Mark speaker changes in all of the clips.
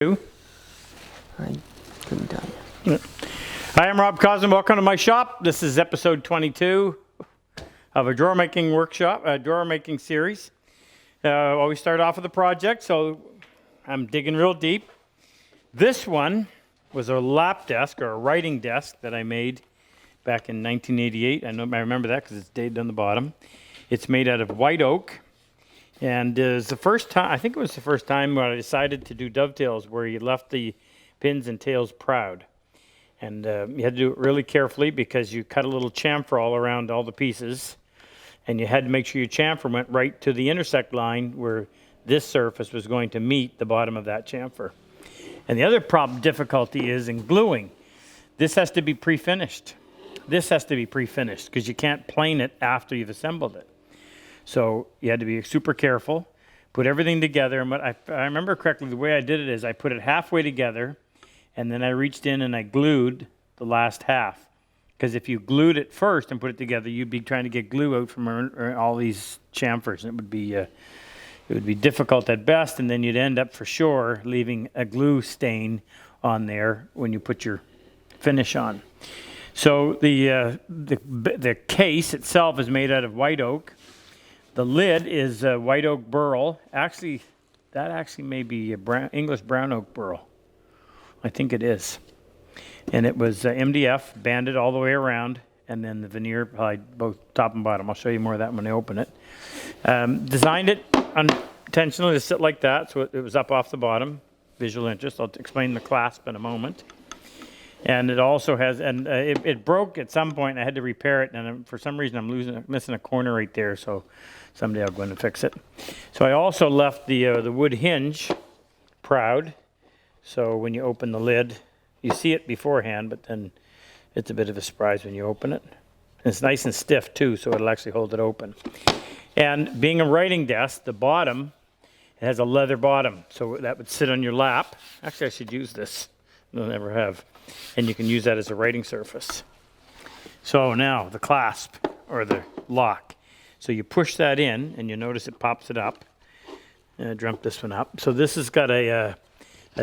Speaker 1: I
Speaker 2: couldn't tell you.
Speaker 1: Hi, I'm RobCosman. Welcome to my shop. This is episode 22 of a drawer making workshop, a drawer making series. Always start off with a project, so I'm digging real deep. This one was a lap desk or a writing desk that I made back in 1988. I remember that because it's dated on the bottom. It's made out of white oak. And it's the first time, I think it was the first time when I decided to do dovetails where you left the pins and tails proud. And you had to do it really carefully because you cut a little chamfer all around all the pieces. And you had to make sure your chamfer went right to the intersect line where this surface was going to meet the bottom of that chamfer. And the other difficulty is in gluing. This has to be pre-finished. This has to be pre-finished because you can't plane it after you've assembled it. So you had to be super careful, put everything together. And what I remember correctly, the way I did it is I put it halfway together, and then I reached in and I glued the last half. Because if you glued it first and put it together, you'd be trying to get glue out from all these chamfers. And it would be difficult at best, and then you'd end up for sure leaving a glue stain on there when you put your finish on. So the case itself is made out of white oak. The lid is white oak burl. Actually, that may be English brown oak burl. I think it is. And it was MDF, banded all the way around, and then the veneer applied both top and bottom. I'll show you more of that when I open it. Designed it unintentionally to sit like that, so it was up off the bottom. Visual interest. I'll explain the clasp in a moment. And it also has, it broke at some point, and I had to repair it, and for some reason I'm missing a corner right there, so someday I'll go in and fix it. So I also left the wood hinge proud, so when you open the lid, you see it beforehand, but then it's a bit of a surprise when you open it. And it's nice and stiff too, so it'll actually hold it open. And being a writing desk, the bottom, it has a leather bottom, so that would sit on your lap. Actually, I should use this. I never have. And you can use that as a writing surface. So now the clasp or the lock. So you push that in and you notice it pops it up. And I dreamt this one up. So this has got a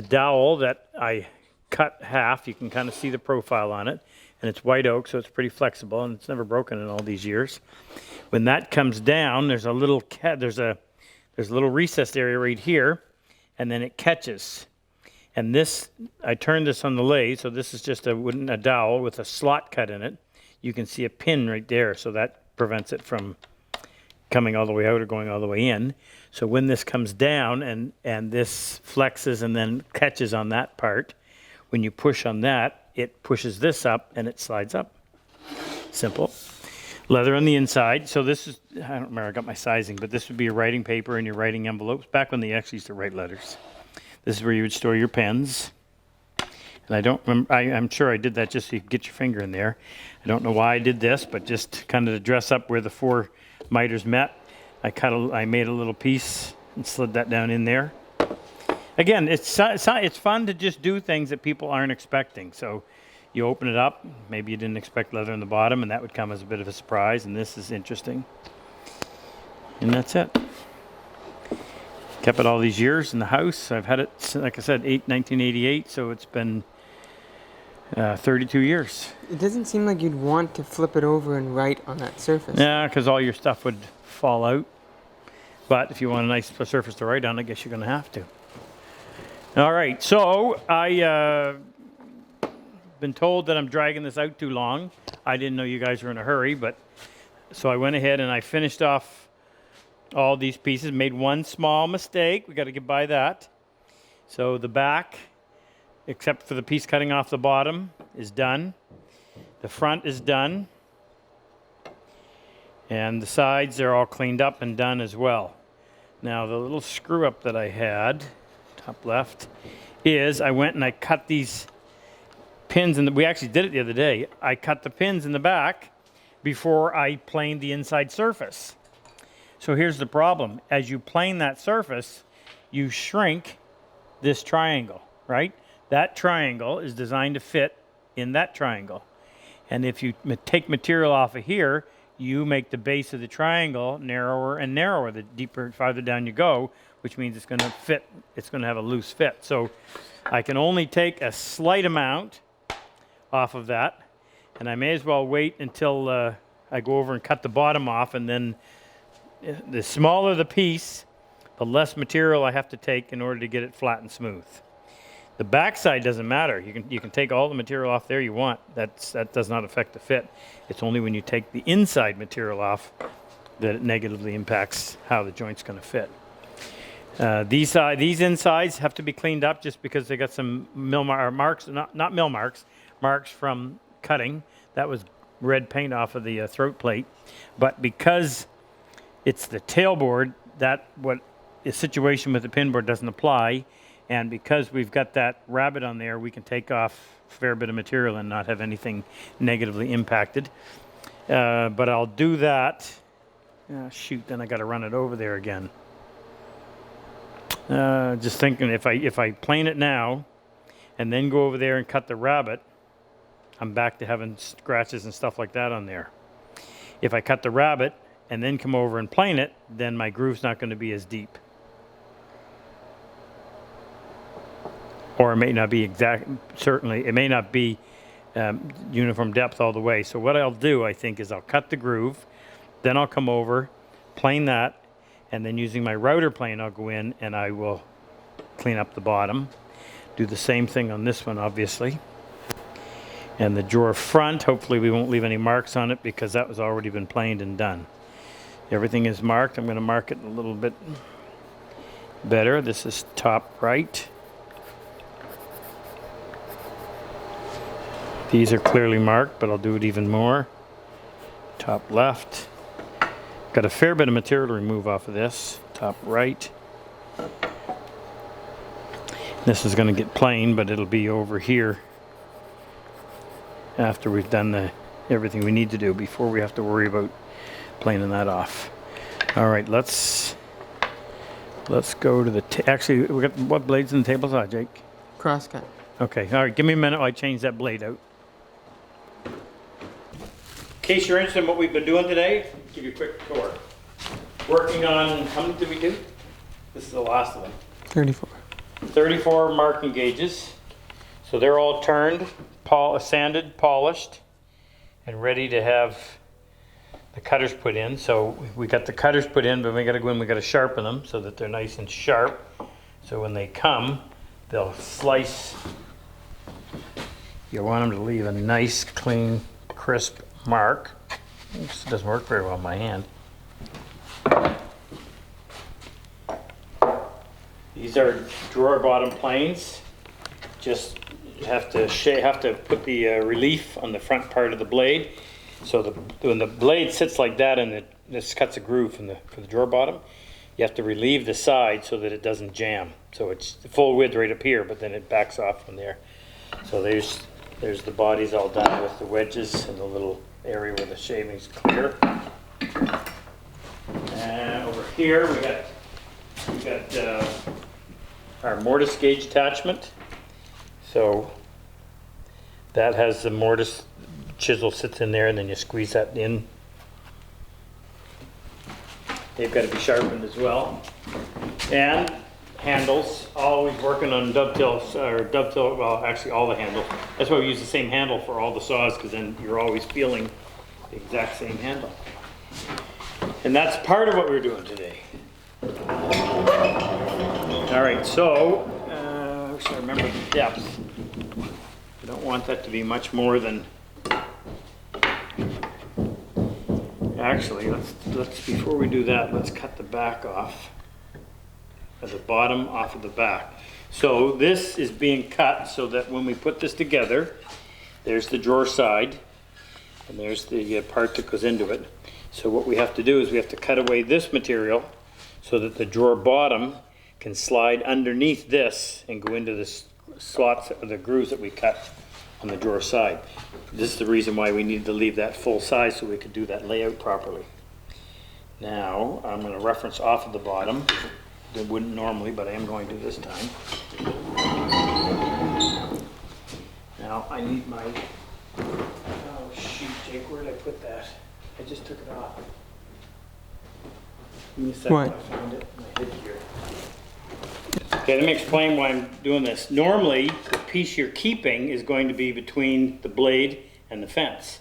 Speaker 1: dowel that I cut half. You can kind of see the profile on it. And it's white oak, so it's pretty flexible and it's never broken in all these years. When that comes down, there's a little recessed area right here, and then it catches. And this, I turned this on the lathe, so this is just a dowel with a slot cut in it. You can see a pin right there, so that prevents it from coming all the way out or going all the way in. So when this comes down and this flexes and then catches on that part, when you push on that, it pushes this up and it slides up. Simple. Leather on the inside. So this is, I don't remember, I got my sizing, but this would be your writing paper and your writing envelopes, back when they actually used to write letters. This is where you would store your pens. And I don't remember, I'm sure I did that just so you could get your finger in there. I don't know why I did this, but just kind of to dress up where the four miters met, I made a little piece and slid that down in there. Again, it's fun to just do things that people aren't expecting. So you open it up, maybe you didn't expect leather in the bottom, and that would come as a bit of a surprise, and this is interesting. And that's it. Kept it all these years in the house. I've had it, like I said, 1988, so it's been 32 years.
Speaker 2: It doesn't seem like you'd want to flip it over and write on that surface.
Speaker 1: Yeah, because all your stuff would fall out. But if you want a nice surface to write on, I guess you're going to have to. All right, so I've been told that I'm dragging this out too long. I didn't know you guys were in a hurry, but so I went ahead and I finished off all these pieces, made one small mistake. We got to get by that. So the back, except for the piece cutting off the bottom, is done. The front is done. And the sides are all cleaned up and done as well. Now the little screw up that I had, top left, is I went and I cut these pins, and we actually did it the other day. I cut the pins in the back before I planed the inside surface. So here's the problem. As you plane that surface, you shrink this triangle, right? That triangle is designed to fit in that triangle. And if you take material off of here, you make the base of the triangle narrower and narrower the farther down you go, which means it's going to fit. It's going to have a loose fit. So I can only take a slight amount off of that, and I may as well wait until I go over and cut the bottom off, and then the smaller the piece, the less material I have to take in order to get it flat and smooth. The backside doesn't matter. You can take all the material off there you want. That does not affect the fit. It's only when you take the inside material off that it negatively impacts how the joint's going to fit. These insides have to be cleaned up just because they got some marks, not mill marks, marks from cutting. That was red paint off of the throat plate. But because it's the tailboard, the situation with the pinboard doesn't apply. And because we've got that rabbet on there, we can take off a fair bit of material and not have anything negatively impacted. But I'll do that. Shoot, then I got to run it over there again. Just thinking, if I plane it now and then go over there and cut the rabbet, I'm back to having scratches and stuff like that on there. If I cut the rabbet and then come over and plane it, then my groove's not going to be as deep. Or it may not be certainly, it may not be uniform depth all the way. So what I'll do, I think, is I'll cut the groove, then I'll come over, plane that, and then using my router plane, I'll go in and I will clean up the bottom. Do the same thing on this one, obviously. And the drawer front, hopefully we won't leave any marks on it because that was already been planed and done. Everything is marked. I'm going to mark it a little bit better. This is top right. These are clearly marked, but I'll do it even more. Top left. Got a fair bit of material to remove off of this. Top right. This is going to get plain, but it'll be over here after we've done everything we need to do before we have to worry about planing that off. All right, let's go to the actually, we got what blades in the table saw, Jake?
Speaker 2: Crosscut.
Speaker 1: Okay, all right, give me a minute while I change that blade out. In case you're interested in what we've been doing today, I'll give you a quick tour. Working on, how many did we do? This is the last of them.
Speaker 2: 34.
Speaker 1: 34 marking gauges. So they're all turned, sanded, polished, and ready to have the cutters put in. So we got the cutters put in, but we got to go in, we got to sharpen them so that they're nice and sharp. So when they come, they'll slice. You want them to leave a nice, clean, crisp mark. This doesn't work very well in my hand. These are drawer bottom planes. Just have to put the relief on the front part of the blade. So when the blade sits like that and this cuts a groove for the drawer bottom, you have to relieve the side so that it doesn't jam. So it's the full width right up here, but then it backs off from there. So there's the bodies all done with the wedges and the little area where the shaving's clear. And over here we got our mortise gauge attachment. So that has the mortise chisel sits in there, and then you squeeze that in. They've got to be sharpened as well. And handles, always working on dovetail, well, actually all the handles. That's why we use the same handle for all the saws, because then you're always feeling the exact same handle. And that's part of what we're doing today. All right, so, I wish I remember the depth. I don't want that to be much more than, actually, let's before we do that, let's cut the back off. At the bottom off of the back. So this is being cut so that when we put this together, there's the drawer side, and there's the part that goes into it. So what we have to do is we have to cut away this material so that the drawer bottom can slide underneath this and go into the slots, the grooves that we cut on the drawer side. This is the reason why we needed to leave that full size so we could do that layout properly. Now I'm going to reference off of the bottom. I wouldn't normally, but I am going to this time. Now I need my, oh shoot, Jake, where did I put that? I just took it off. Give me a second,
Speaker 2: What?
Speaker 1: I'll find it in my head here. Okay, let me explain why I'm doing this. Normally, the piece you're keeping is going to be between the blade and the fence.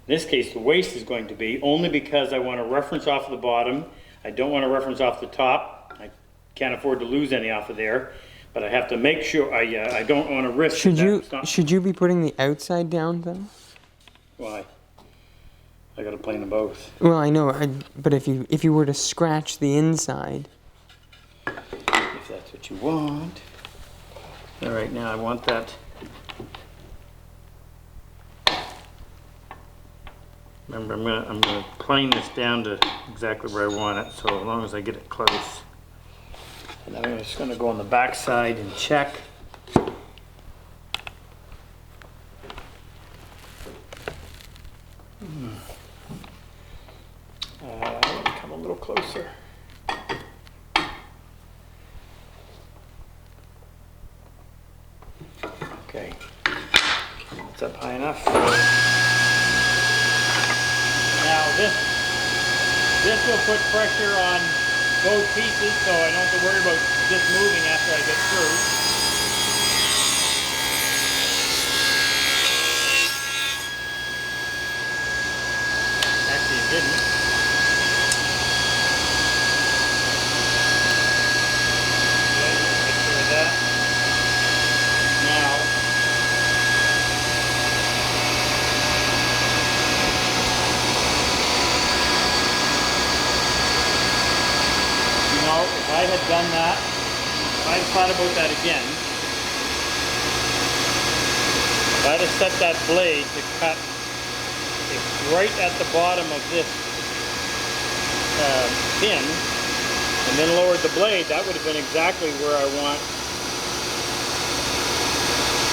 Speaker 1: In this case, the waste is going to be only because I want to reference off the bottom. I don't want to reference off the top. I can't afford to lose any off of there, but I have to make sure I don't want to risk.
Speaker 2: Should you be putting the outside down though?
Speaker 1: Why? I got to plane them both.
Speaker 2: Well, I know, but if you were to scratch the inside,
Speaker 1: If that's what you want. All right, now I want that. Remember, I'm gonna plane this down to exactly where I want it, so as long as I get it close. And then I'm just gonna go on the back side and check. Come a little closer. Okay, it's up high enough. Now this will put pressure on both pieces, so I don't have to worry about this moving after I get through. Actually, it didn't. Okay, take care of that. Now, if I had done that, if I had thought about that again, if I'd have set that blade to cut it right at the bottom of this pin, and then lowered the blade, that would have been exactly where I want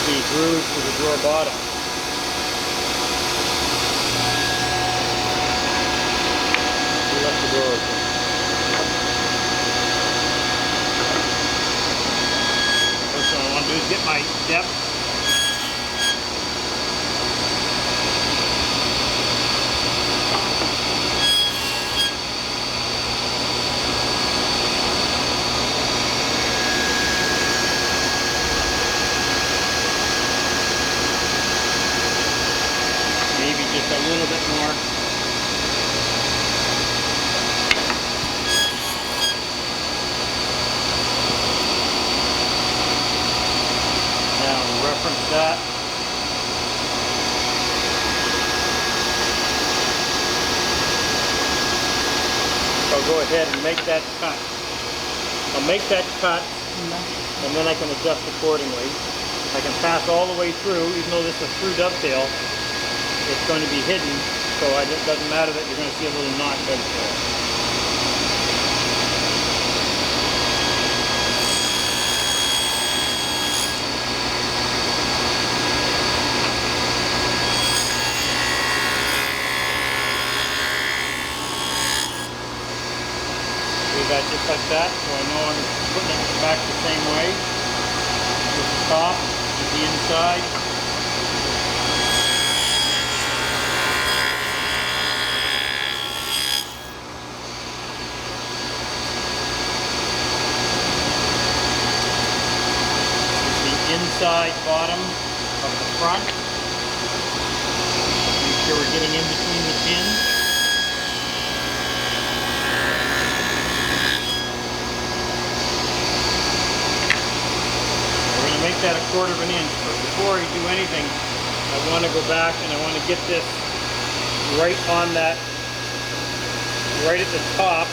Speaker 1: the grooves to the drawer bottom. We left the door open. First thing I want to do is get my depth. Maybe just a little bit more. Now reference that. I'll go ahead and make that cut. I'll make that cut and then I can adjust accordingly. I can pass all the way through, even though this is through dovetail, it's going to be hidden, so it doesn't matter that you're going to see a little knot right there. Do that just like that, so I know I'm putting it back the same way. With the top, with the inside. Inside bottom of the front. Make sure we're getting in between the pins. We're going to make that 1/4 of an inch, but before I do anything, I want to go back and I want to get this right on that, right at the top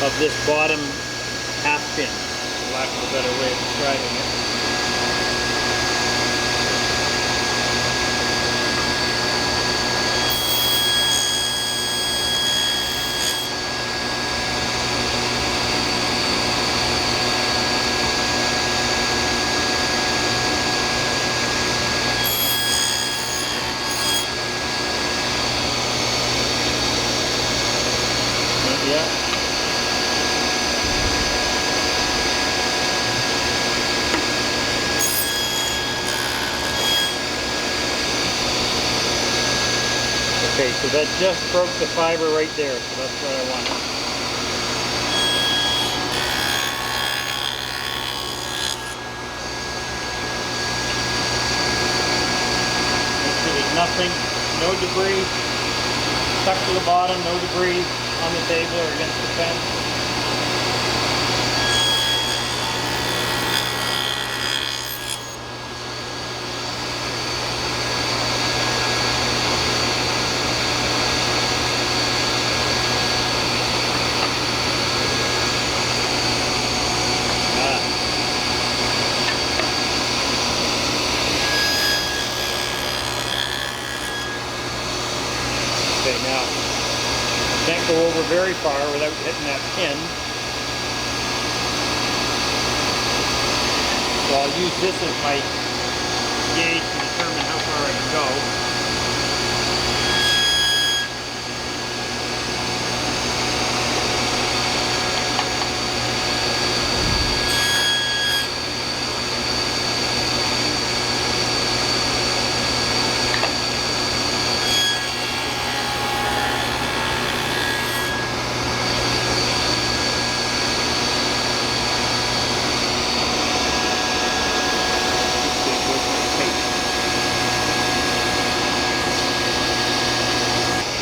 Speaker 1: of this bottom half pin, for lack of a better way of describing it. Yeah. Okay, so that just broke the fiber right there, so that's what I want. nothing, no debris, stuck to the bottom, no debris on the table or against the fence. Okay, now, can't go over very far without hitting that pin. So I'll use this as my gauge to determine how far I can go.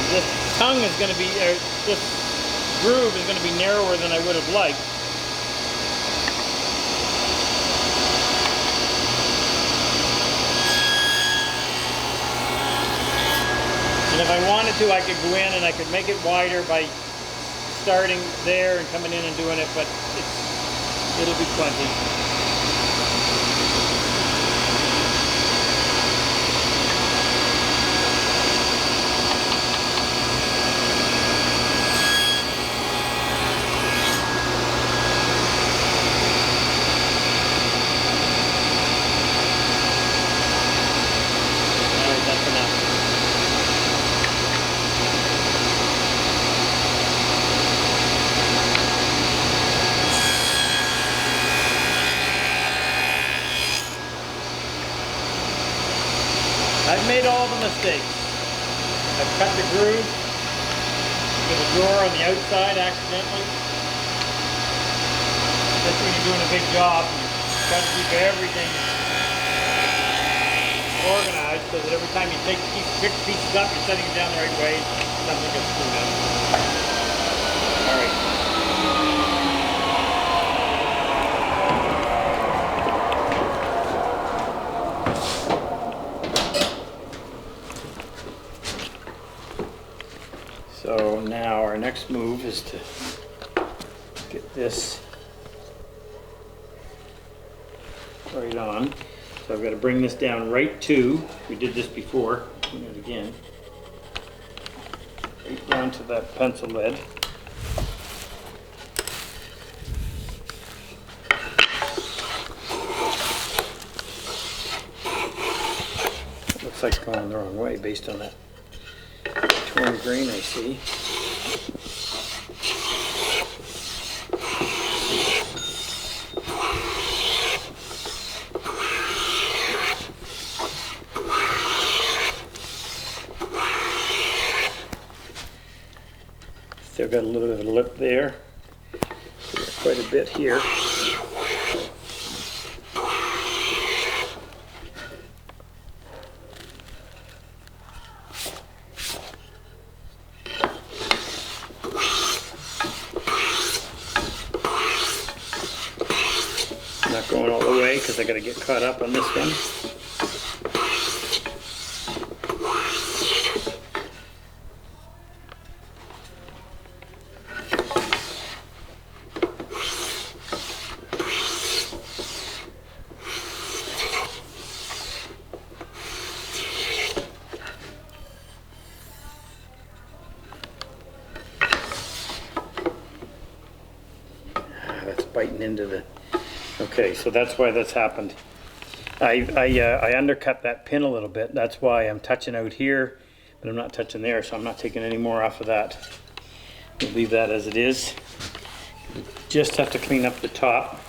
Speaker 1: This tongue is going to be, this groove is going to be narrower than I would have liked. And if I wanted to, I could go in and I could make it wider by starting there and coming in and doing it, but it'll be plenty. I've made all the mistakes. I've cut the groove to the drawer on the outside accidentally. That's when you're doing a big job. You've got to keep everything organized so that every time you pick pieces up, you're setting it down the right way. Nothing gets screwed up. All right. So now our next move is to get this right on. So I've got to bring this down right to, we did this before, doing it again, right down to that pencil lead. It looks like it's going the wrong way based on that torn grain I see. Still got a little bit of a lip there. Quite a bit here. Not going all the way because I got to get caught up on this one. That's biting into the... Okay, so that's why that's happened. I undercut that pin a little bit. That's why I'm touching out here, but I'm not touching there, so I'm not taking any more off of that. We'll leave that as it is. Just have to clean up the top.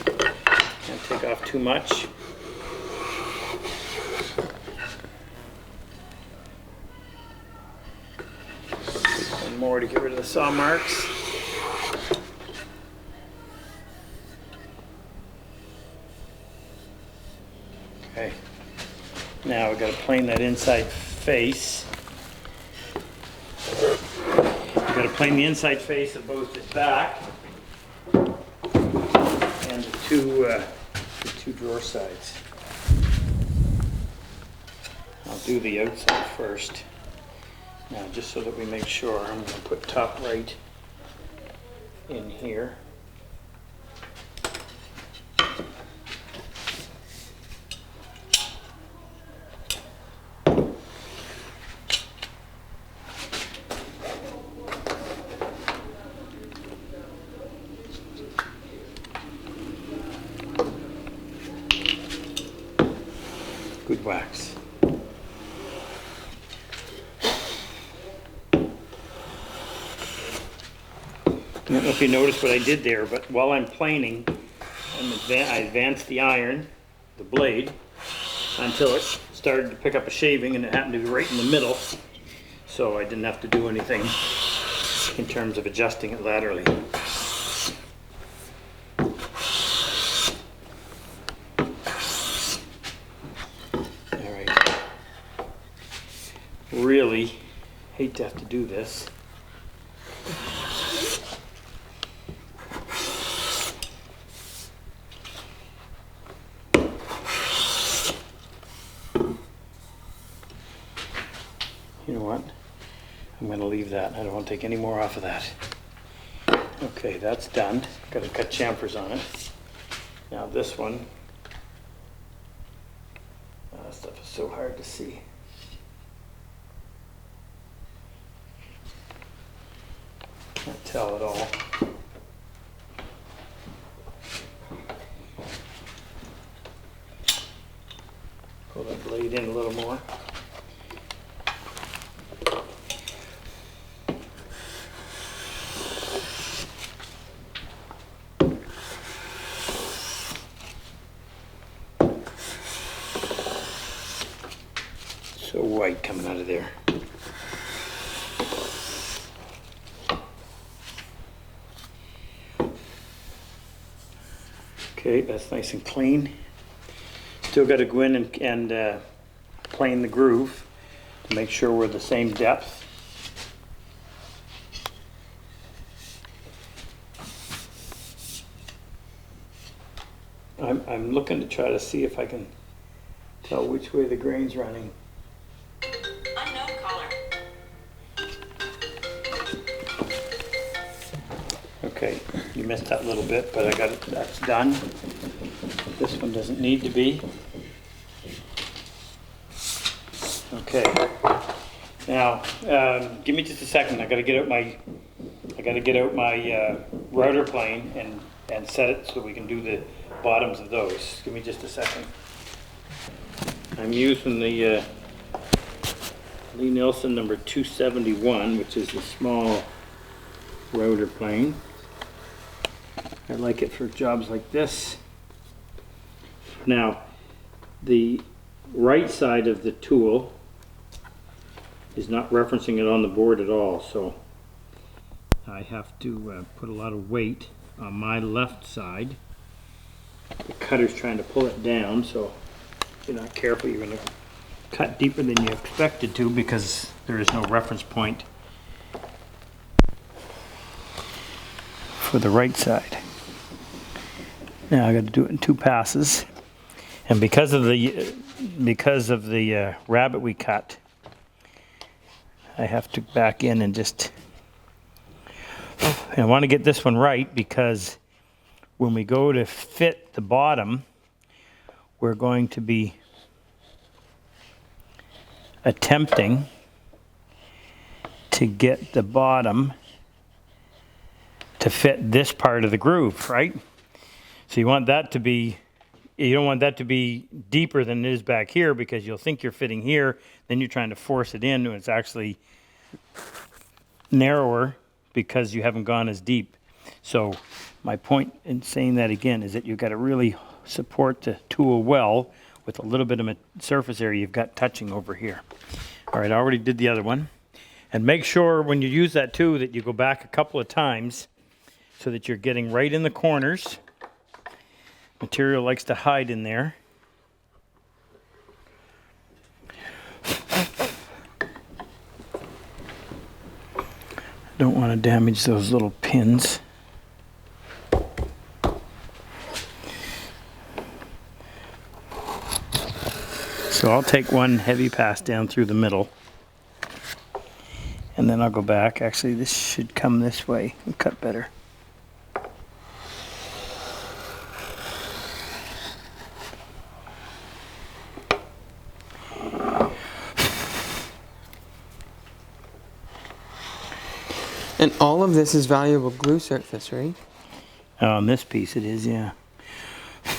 Speaker 1: Can't take off too much. One more to get rid of the saw marks. Okay, Now we've got to plane that inside face. We've got to plane the inside face of both the back and the two drawer sides. I'll do the outside first. Now, just so that we make sure, I'm going to put top right in here. Good wax. I don't know if you noticed what I did there, but while I'm planing, I advanced the iron, the blade, until it started to pick up a shaving, and it happened to be right in the middle, so I didn't have to do anything in terms of adjusting it laterally. Alright. Really hate to have to do this. You know what? I'm going to leave that. I don't want to take any more off of that. Okay, that's done. Got to cut chamfers on it. Now this one. That stuff is so hard to see. Can't tell at all. Pull that blade in a little more. So white coming out of there. Okay, that's nice and clean. Still got to go in and plane the groove to make sure we're the same depth. I'm looking to try to see if I can tell which way the grain's running.
Speaker 3: Unknown caller.
Speaker 1: Okay, you missed that little bit, but I got it. That's done. This one doesn't need to be. Okay. Now, give me just a second. I got to get out my router plane and set it so we can do the bottoms of those. Give me just a second. I'm using the Lee Nelson number 271, which is the small router plane. I like it for jobs like this. Now, the right side of the tool is not referencing it on the board at all, so I have to put a lot of weight on my left side. The cutter's trying to pull it down, so if you're not careful, you're going to cut deeper than you expected to because there is no reference point for the right side. Now I got to do it in 2 passes, and because of the rabbet we cut, I have to back in and just. And I want to get this one right because when we go to fit the bottom, we're going to be attempting to get the bottom to fit this part of the groove, right? So you want that to be, you don't want that to be deeper than it is back here because you'll think you're fitting here, then you're trying to force it in and it's actually narrower because you haven't gone as deep. So my point in saying that again is that you've got to really support the tool well with a little bit of surface area you've got touching over here. All right, I already did the other one. And make sure when you use that too that you go back a couple of times so that you're getting right in the corners. Material likes to hide in there. Don't want to damage those little pins. So I'll take one heavy pass down through the middle. And then I'll go back. Actually, this should come this way and cut better.
Speaker 2: And all of this is valuable glue surface, right?
Speaker 1: On this piece it is, yeah.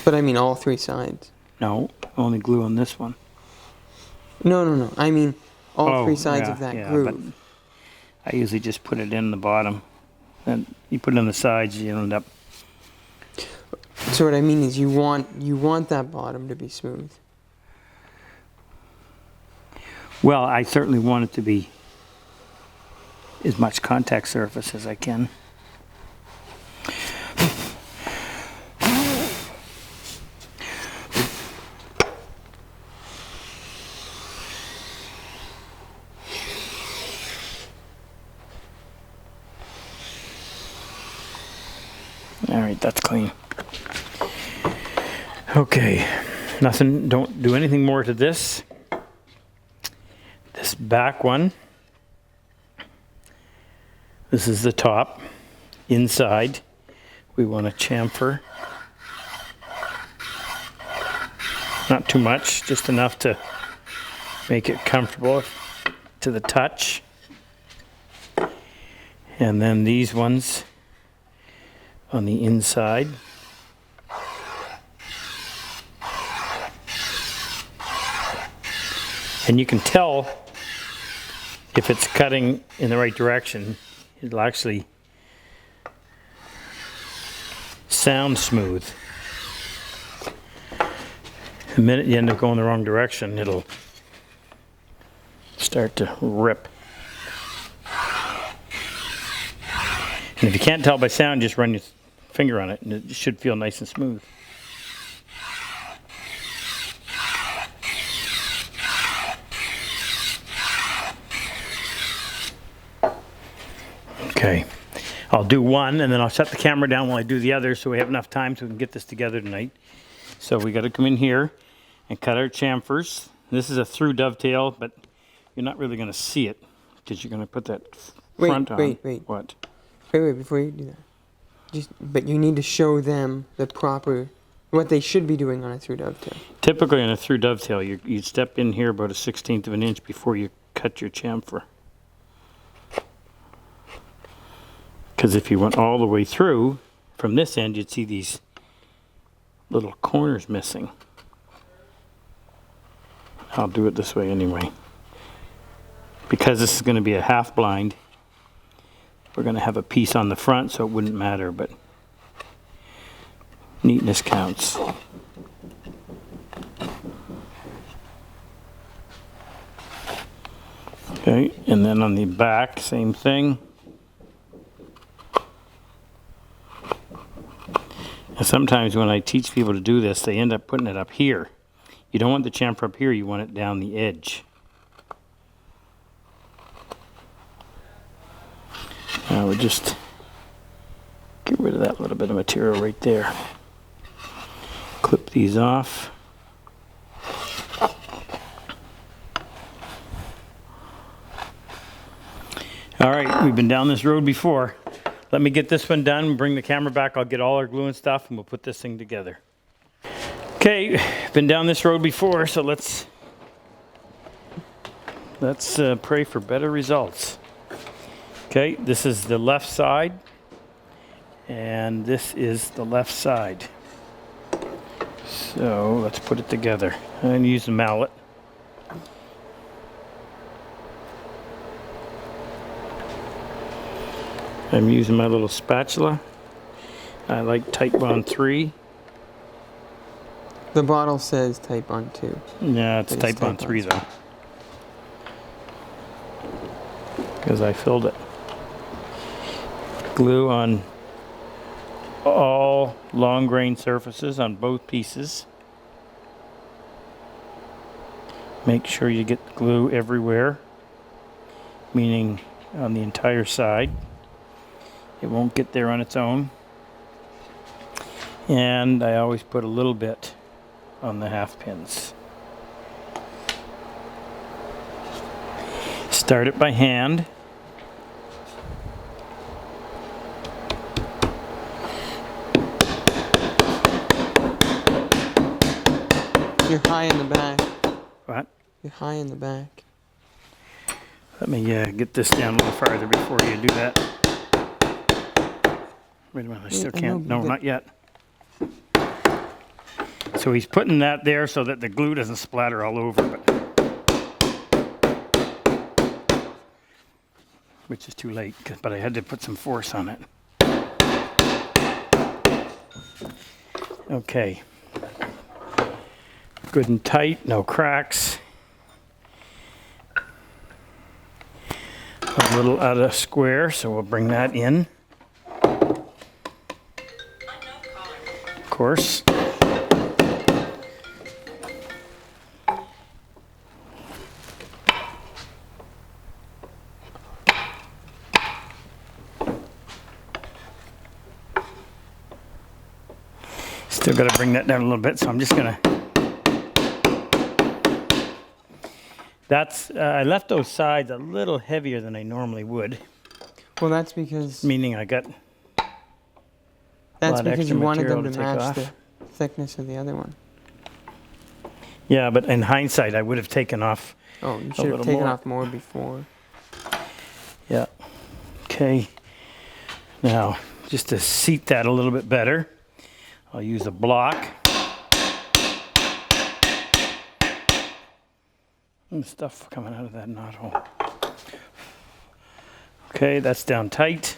Speaker 2: But I mean all three sides.
Speaker 1: No, only glue on this one.
Speaker 2: No. I mean all three sides
Speaker 1: yeah,
Speaker 2: of that
Speaker 1: yeah,
Speaker 2: groove.
Speaker 1: but I usually just put it in the bottom. And you put it on the sides, you end up.
Speaker 2: So what I mean is you want that bottom to be smooth.
Speaker 1: Well, I certainly want it to be as much contact surface as I can. All right, that's clean. Okay, nothing, don't do anything more to this. This back one, this is the top. Inside, we want a chamfer. Not too much, just enough to make it comfortable to the touch. And then these ones on the inside. And you can tell if it's cutting in the right direction. It'll actually sound smooth. The minute you end up going the wrong direction, it'll start to rip. And if you can't tell by sound, just run your finger on it and it should feel nice and smooth. Okay, I'll do one and then I'll shut the camera down while I do the other so we have enough time so we can get this together tonight. So we got to come in here and cut our chamfers. This is a through dovetail, but you're not really going to see it because you're going to put that front on.
Speaker 2: Wait.
Speaker 1: What?
Speaker 2: Wait, before you do that. But you need to show them the proper, what they should be doing on a through dovetail.
Speaker 1: Typically on a through dovetail, you step in here about 1/16 of an inch before you cut your chamfer. Because if you went all the way through, from this end, you'd see these little corners missing. I'll do it this way anyway. Because this is going to be a half blind, we're going to have a piece on the front, so it wouldn't matter, but neatness counts. Okay, and then on the back, same thing. And sometimes when I teach people to do this, they end up putting it up here. You don't want the chamfer up here, you want it down the edge. Now we just get rid of that little bit of material right there. Clip these off. All right, we've been down this road before. Let me get this one done, bring the camera back, I'll get all our glue and stuff, and we'll put this thing together. Okay, been down this road before, so let's pray for better results. Okay, this is the left side, and this is the left side. So let's put it together. I'm going to use the mallet. I'm using my little spatula. I like Type Bond 3.
Speaker 2: The bottle says Type Bond 2.
Speaker 1: Yeah, it's Type Bond 3 though. Because I filled it. Glue on all long grain surfaces on both pieces. Make sure you get the glue everywhere, meaning on the entire side. It won't get there on its own. And I always put a little bit on the half pins. Start it by hand.
Speaker 2: You're high in the back.
Speaker 1: What?
Speaker 2: You're high in the back.
Speaker 1: Let me get this down a little farther before you do that. Wait a minute, I still
Speaker 2: I
Speaker 1: can't.
Speaker 2: know,
Speaker 1: No,
Speaker 2: but-
Speaker 1: not yet. So he's putting that there so that the glue doesn't splatter all over, which is too late, but I had to put some force on it. Okay. Good and tight, no cracks. A little out of square, so we'll bring that in.
Speaker 3: Unknown caller.
Speaker 1: Of course. Still got to bring that down a little bit, so I'm just gonna. I left those sides a little heavier than I normally would,
Speaker 2: Well, that's because
Speaker 1: meaning I got
Speaker 2: that's
Speaker 1: lot
Speaker 2: because
Speaker 1: extra
Speaker 2: you wanted
Speaker 1: material
Speaker 2: them to
Speaker 1: to take
Speaker 2: match
Speaker 1: off.
Speaker 2: the thickness of the other one.
Speaker 1: Yeah, but in hindsight, I would have taken off.
Speaker 2: Oh, you should
Speaker 1: little
Speaker 2: have taken
Speaker 1: more.
Speaker 2: off more before.
Speaker 1: Yeah. Okay. Now, just to seat that a little bit better, I'll use a block. And stuff coming out of that knot hole. Okay, that's down tight.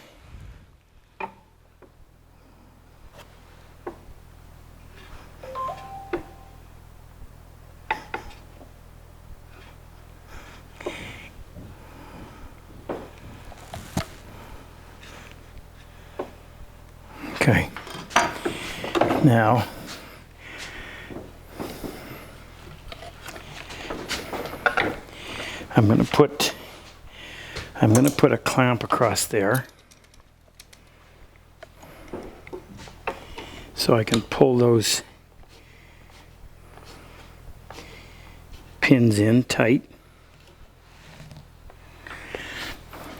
Speaker 1: Okay. Now, I'm going to put a clamp across there so I can pull those pins in tight.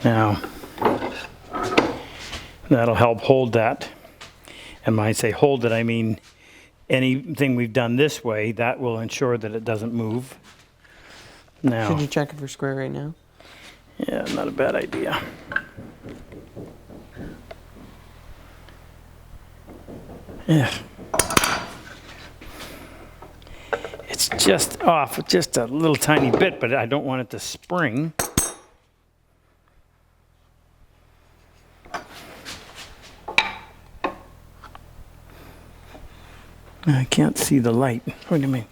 Speaker 1: Now, that'll help hold that. And when I say hold it, I mean anything we've done this way, that will ensure that it doesn't move. Now,
Speaker 2: Should you check it for square right now?
Speaker 1: yeah, not a bad idea. Yeah. It's just off, just a little tiny bit, but I don't want it to spring. I can't see the light. What do you mean?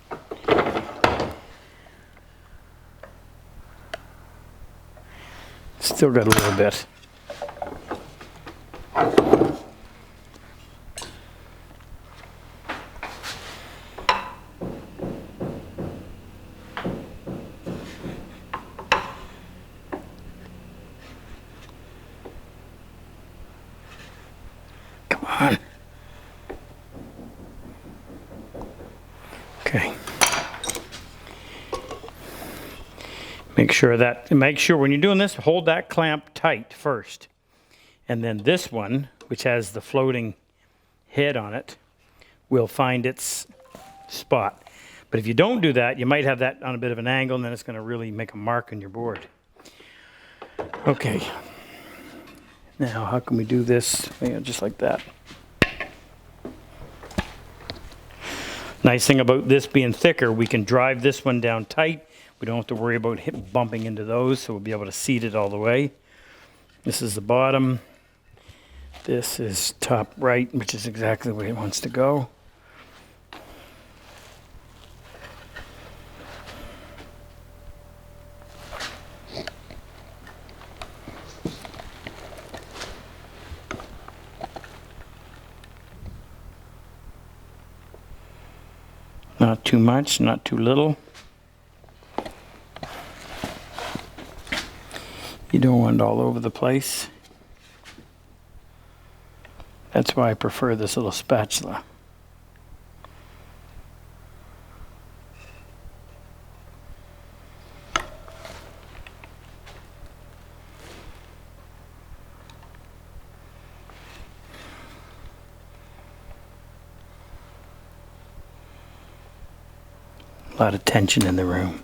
Speaker 1: Still got a little bit. Come on. Okay. Make sure when you're doing this, hold that clamp tight first. And then this one, which has the floating head on it, will find its spot. But if you don't do that, you might have that on a bit of an angle, and then it's going to really make a mark on your board. Okay. Now, how can we do this? Just like that. Nice thing about this being thicker, we can drive this one down tight. We don't have to worry about bumping into those, so we'll be able to seat it all the way. This is the bottom. This is top right, which is exactly where it wants to go. Not too much, not too little. You don't want it all over the place. That's why I prefer this little spatula. A lot of tension in the room.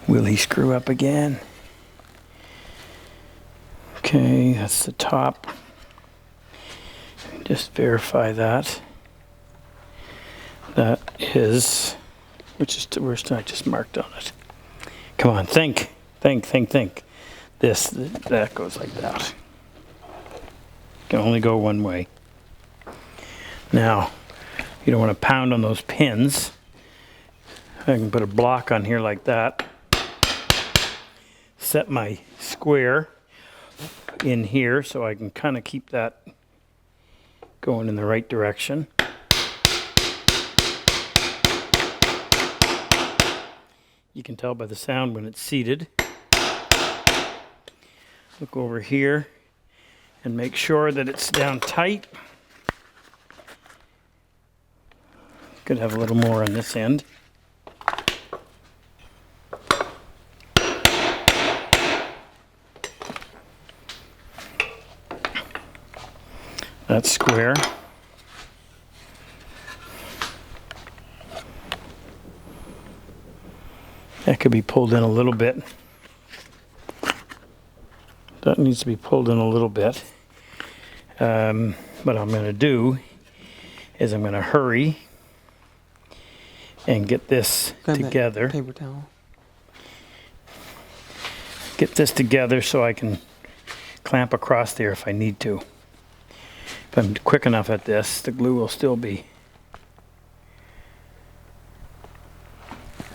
Speaker 1: Will he screw up again? Okay, that's the top. Just verify that. That is, where I just marked on it. Come on, think. That goes like that. Can only go one way. Now, you don't want to pound on those pins. I can put a block on here like that. Set my square in here so I can kind of keep that going in the right direction. You can tell by the sound when it's seated. Look over here and make sure that it's down tight. Could have a little more on this end. That's square. That could be pulled in a little bit. That needs to be pulled in a little bit. What I'm going to do is I'm going to hurry and get this
Speaker 2: Grab that
Speaker 1: together.
Speaker 2: paper towel.
Speaker 1: Get this together so I can clamp across there if I need to. If I'm quick enough at this, the glue will still be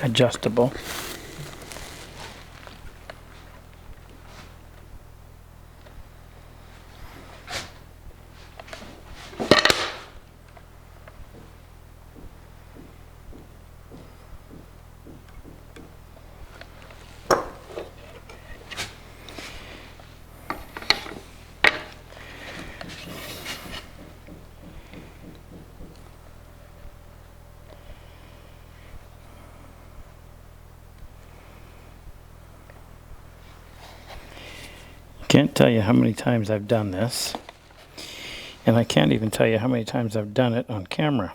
Speaker 1: adjustable. Can't tell you how many times I've done this, and I can't even tell you how many times I've done it on camera.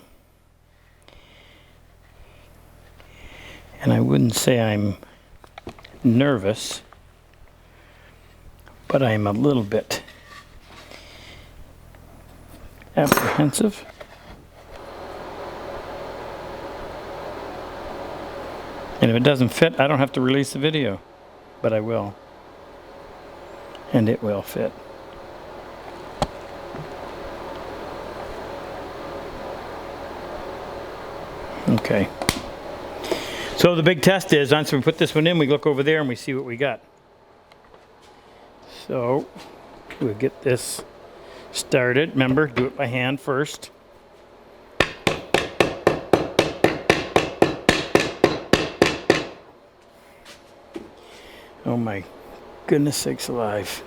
Speaker 1: And I wouldn't say I'm nervous, but I'm a little bit apprehensive. And if it doesn't fit, I don't have to release the video, but I will. And it will fit. Okay. So the big test is, once we put this one in, we look over there and we see what we got. So we'll get this started. Remember, do it by hand first. Oh my goodness sakes alive.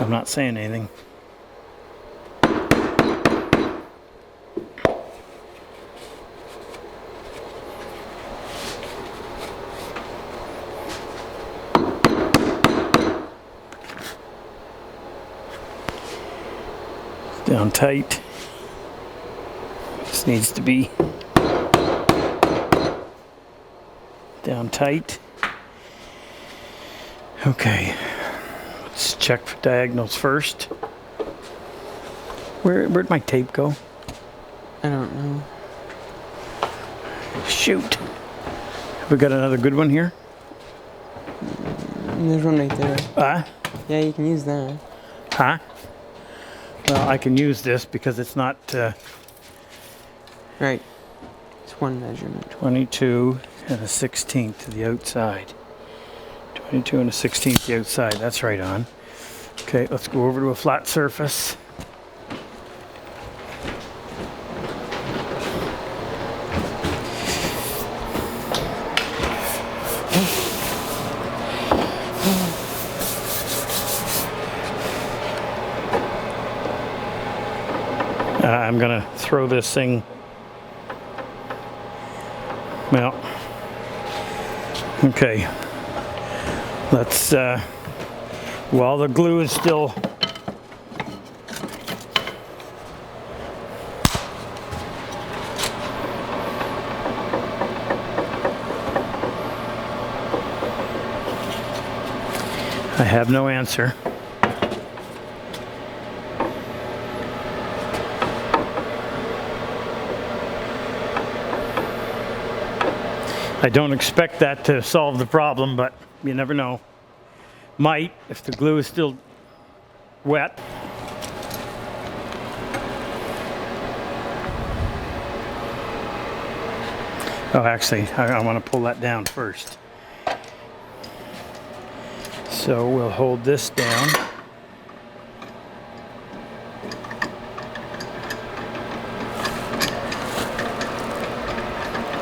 Speaker 1: I'm not saying anything. Down tight. This needs to be down tight. Okay, let's check for diagonals first. Where'd my tape go?
Speaker 2: I don't know.
Speaker 1: Shoot. Have we got another good one here?
Speaker 2: There's one right there. Yeah, you can use that.
Speaker 1: Huh? Well, I can use this because it's not
Speaker 2: Right. It's one measurement.
Speaker 1: 22 and a 16th to the outside. 22 and a 16th to the outside. That's right on. Okay, let's go over to a flat surface. I'm gonna throw this thing. Well, okay. Let's, while the glue is still I have no answer. I don't expect that to solve the problem, but you never know. Might, if the glue is still wet. Oh, actually, I want to pull that down first. So we'll hold this down.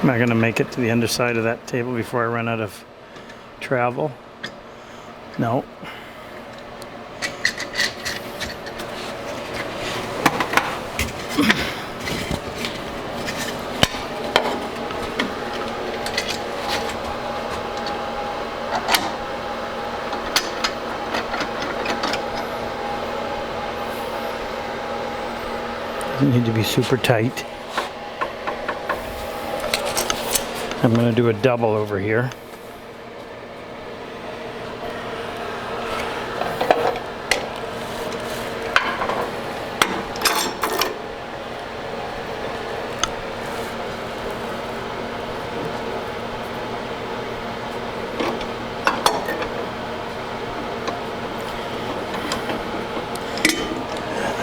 Speaker 1: Am I going to make it to the underside of that table before I run out of travel? No. Doesn't need to be super tight. I'm going to do a double over here.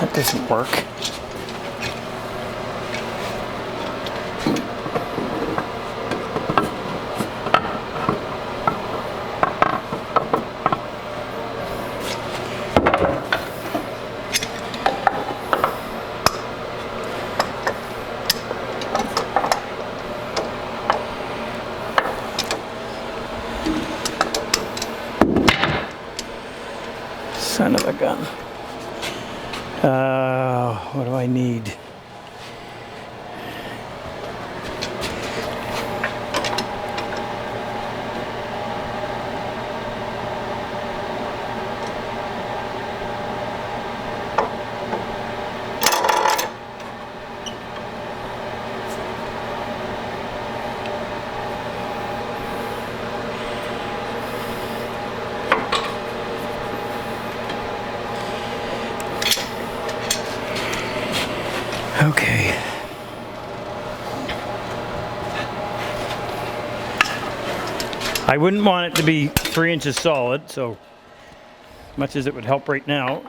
Speaker 1: That doesn't work. Son of a gun. What do I need? Okay. I wouldn't want it to be 3 inches solid, so much as it would help right now,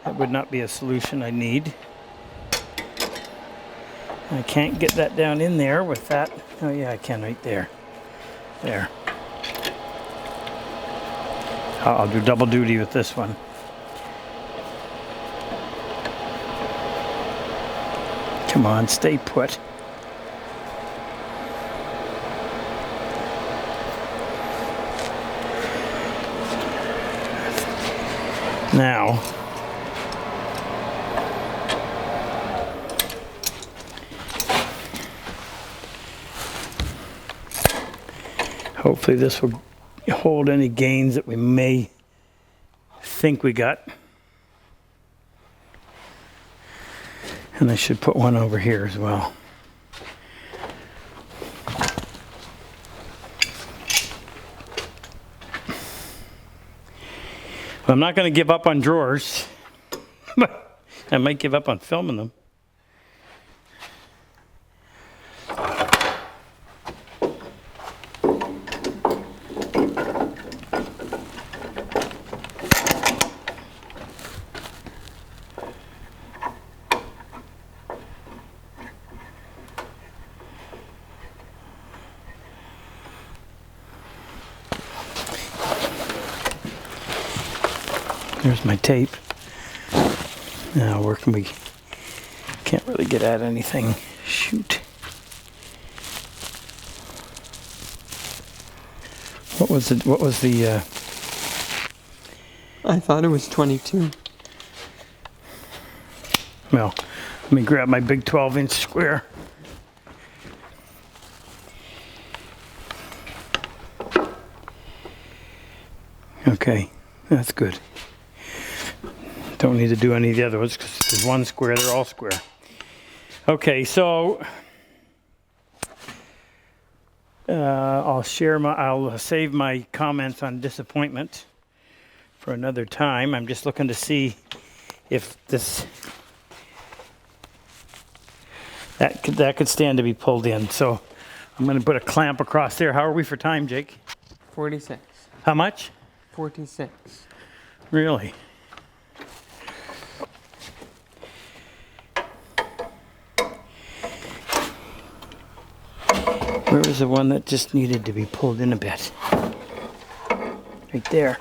Speaker 1: that would not be a solution I need. I can't get that down in there with that. Oh yeah, I can right there. There. I'll do double duty with this one. Come on, stay put. Now, hopefully this will hold any gains that we may think we got. And I should put one over here as well. Well, I'm not going to give up on drawers, but I might give up on filming them. There's my tape. Now where can we? Can't really get at anything. Shoot. What was it? What was the?
Speaker 2: I thought it was 22.
Speaker 1: Well, Let me grab my big 12-inch square. Okay, that's good. Don't need to do any of the other ones because there's one square, they're all square. Okay, so I'll save my comments on disappointment for another time. I'm just looking to see if that could stand to be pulled in. So I'm going to put a clamp across there. How are we for time, Jake?
Speaker 2: 46.
Speaker 1: How much?
Speaker 2: 46.
Speaker 1: Really? Where was the one that just needed to be pulled in a bit? Right there.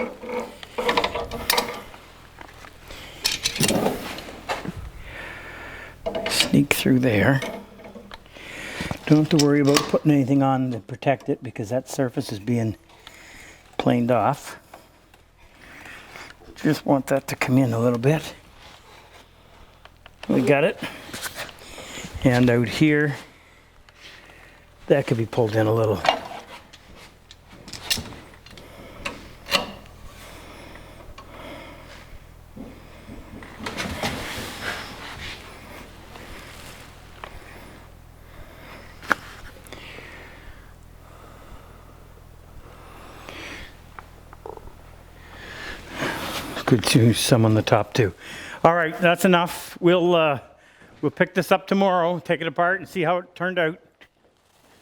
Speaker 1: Sneak through there. Don't have to worry about putting anything on to protect it because that surface is being planed off. Just want that to come in a little bit. We got it. And out here, that could be pulled in a little. Could choose some on the top too. All right, that's enough. We'll pick this up tomorrow, take it apart and see how it turned out.